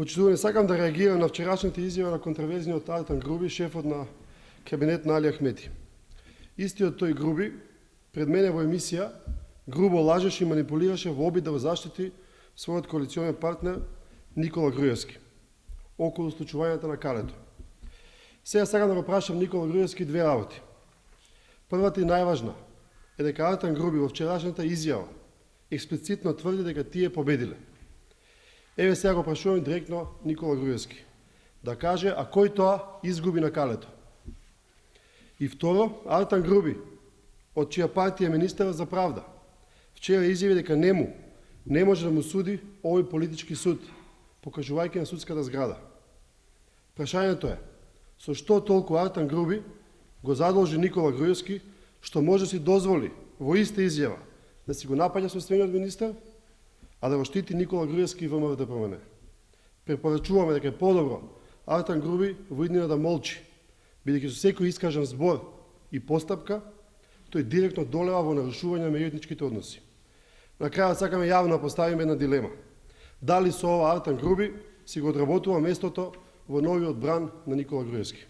Почитувани, сакам да реагирам на вчерашната изјава на контроверзниот Артан Груби, шефот на кабинет на Али Ахмети. Истиот тој Груби, пред мене во емисија, грубо лажеше и манипулираше во обид да го заштити својот коалиционен партнер Никола Груевски околу случувањата на Калето. Сега сакам да го прашам Никола Груевски две работи. Првата и најважна е дека Артан Груби во вчерашната изјава експлицитно тврди дека тие победиле. Еве сега го прашувам директно Никола Груевски да каже а кој тоа изгуби на Калето. И второ, Артан Груби, од чија партија е министерот за правда, вчера изјави дека не може да му суди овој политички суд, покажувајќи на судската зграда. Прашањето е, со што толку Артан Груби го задолжи Никола Груевски, што може да си дозволи во иста изјава да си го напаѓа собствениот министер, а да го штити Никола Груевски и ВМРО да промене. Препорачуваме дека е подобро Артан Груби во иднина да молчи, бидејќи со секој искажан збор и постапка, тој директно долева во нарушување на меѓуетничките односи. На крајот сакаме јавно да поставиме една дилема. Дали со ова Артан Груби си го одработува местото во новиот бран на Никола Груевски?